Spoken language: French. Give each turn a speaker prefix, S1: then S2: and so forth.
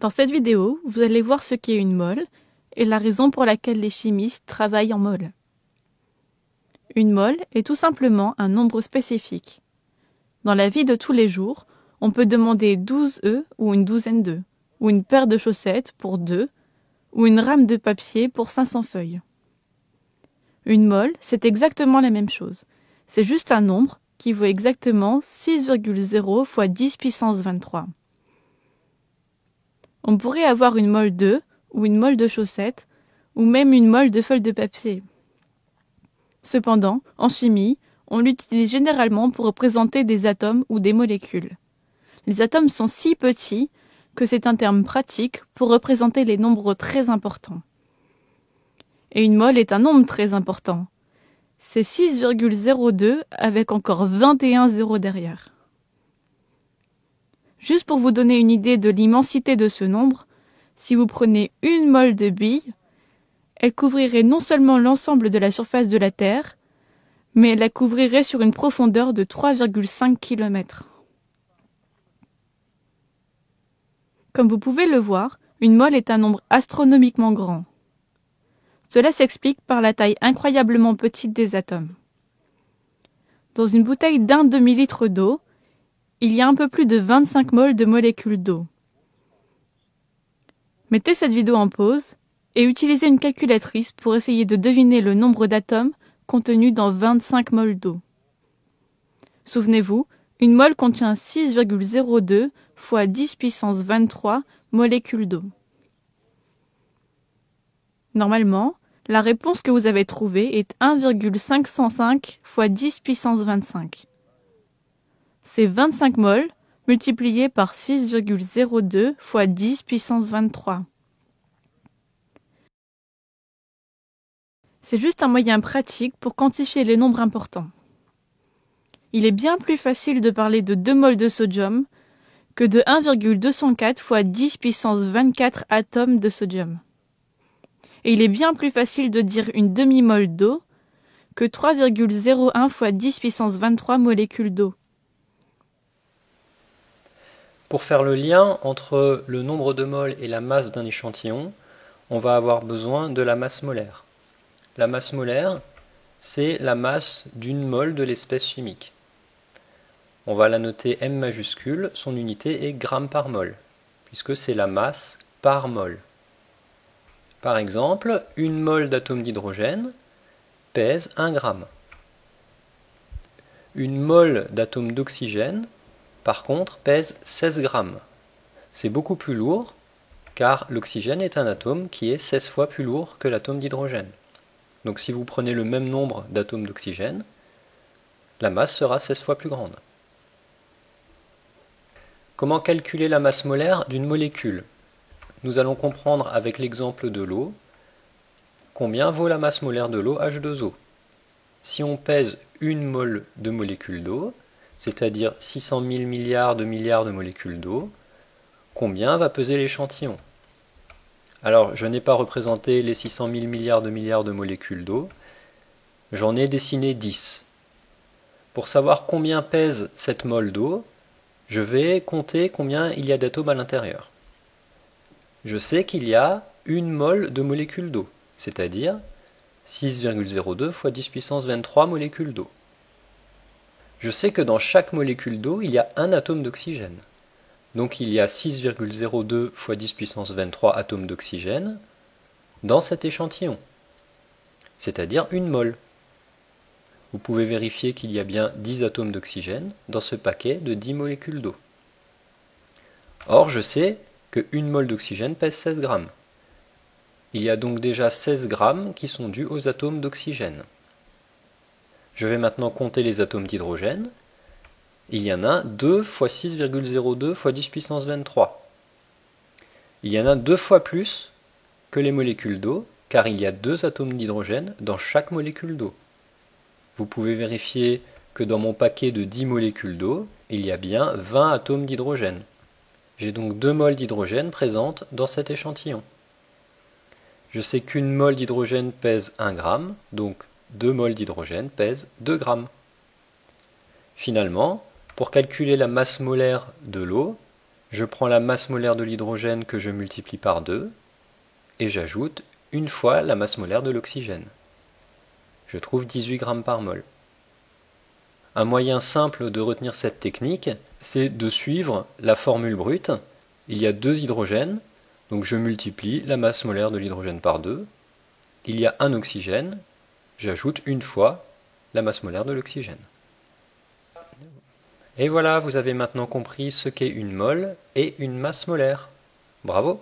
S1: Dans cette vidéo, vous allez voir ce qu'est une mole et la raison pour laquelle les chimistes travaillent en mole. Une mole est tout simplement un nombre spécifique. Dans la vie de tous les jours, on peut demander 12 œufs ou une douzaine d'œufs, ou une paire de chaussettes pour 2, ou une rame de papier pour 500 feuilles. Une mole, c'est exactement la même chose. C'est juste un nombre qui vaut exactement 6,0 fois 10 puissance 23. On pourrait avoir une mole d'œufs, ou une mole de chaussettes, ou même une mole de feuilles de papier. Cependant, en chimie, on l'utilise généralement pour représenter des atomes ou des molécules. Les atomes sont si petits que c'est un terme pratique pour représenter les nombres très importants. Et une mole est un nombre très important. C'est 6,02 avec encore 21 zéros derrière. Juste pour vous donner une idée de l'immensité de ce nombre, si vous prenez une mole de billes, elle couvrirait non seulement l'ensemble de la surface de la Terre, mais elle la couvrirait sur une profondeur de 3,5 km. Comme vous pouvez le voir, une mole est un nombre astronomiquement grand. Cela s'explique par la taille incroyablement petite des atomes. Dans une bouteille d'un demi-litre d'eau, il y a un peu plus de 25 moles de molécules d'eau. Mettez cette vidéo en pause et utilisez une calculatrice pour essayer de deviner le nombre d'atomes contenus dans 25 moles d'eau. Souvenez-vous, une mole contient 6,02 fois 10 puissance 23 molécules d'eau. Normalement, la réponse que vous avez trouvée est 1,505 fois 10 puissance 25. C'est 25 moles multiplié par 6,02 fois 10 puissance 23. C'est juste un moyen pratique pour quantifier les nombres importants. Il est bien plus facile de parler de 2 moles de sodium que de 1,204 fois 10 puissance 24 atomes de sodium. Et il est bien plus facile de dire une demi-mole d'eau que 3,01 fois 10 puissance 23 molécules d'eau.
S2: Pour faire le lien entre le nombre de moles et la masse d'un échantillon, on va avoir besoin de la masse molaire. La masse molaire, c'est la masse d'une mole de l'espèce chimique. On va la noter M majuscule, son unité est gramme par mol, puisque c'est la masse par mol. Par exemple, une mole d'atome d'hydrogène pèse 1 gramme. Une mole d'atome d'oxygène, par contre, pèse 16 grammes. C'est beaucoup plus lourd, car l'oxygène est un atome qui est 16 fois plus lourd que l'atome d'hydrogène. Donc si vous prenez le même nombre d'atomes d'oxygène, la masse sera 16 fois plus grande. Comment calculer la masse molaire d'une molécule? Nous allons comprendre avec l'exemple de l'eau combien vaut la masse molaire de l'eau H2O. Si on pèse une mole de molécule d'eau, c'est-à-dire 600 000 milliards de molécules d'eau, combien va peser l'échantillon? Alors, je n'ai pas représenté les 600 000 milliards de molécules d'eau, j'en ai dessiné 10. Pour savoir combien pèse cette mole d'eau, je vais compter combien il y a d'atomes à l'intérieur. Je sais qu'il y a une mole de molécules d'eau, c'est-à-dire 6,02 fois 10 puissance 23 molécules d'eau. Je sais que dans chaque molécule d'eau, il y a un atome d'oxygène. Donc il y a 6,02 fois 10 puissance 23 atomes d'oxygène dans cet échantillon, c'est-à-dire une mole. Vous pouvez vérifier qu'il y a bien 10 atomes d'oxygène dans ce paquet de 10 molécules d'eau. Or, je sais qu'une mole d'oxygène pèse 16 grammes. Il y a donc déjà 16 grammes qui sont dus aux atomes d'oxygène. Je vais maintenant compter les atomes d'hydrogène. Il y en a 2 fois 6,02 fois 10 puissance 23. Il y en a 2 fois plus que les molécules d'eau, car il y a 2 atomes d'hydrogène dans chaque molécule d'eau. Vous pouvez vérifier que dans mon paquet de 10 molécules d'eau, il y a bien 20 atomes d'hydrogène. J'ai donc 2 moles d'hydrogène présentes dans cet échantillon. Je sais qu'une mole d'hydrogène pèse 1 gramme, donc 2 moles d'hydrogène pèsent 2 grammes. Finalement, pour calculer la masse molaire de l'eau, Je prends la masse molaire de l'hydrogène que je multiplie par 2 et j'ajoute une fois la masse molaire de l'oxygène. Je trouve 18 grammes par mol. Un moyen simple de retenir cette technique, c'est de suivre la formule brute. Il y a 2 hydrogènes, donc je multiplie la masse molaire de l'hydrogène par 2. Il y a un oxygène, j'ajoute une fois la masse molaire de l'oxygène. Et voilà, vous avez maintenant compris ce qu'est une mole et une masse molaire. Bravo!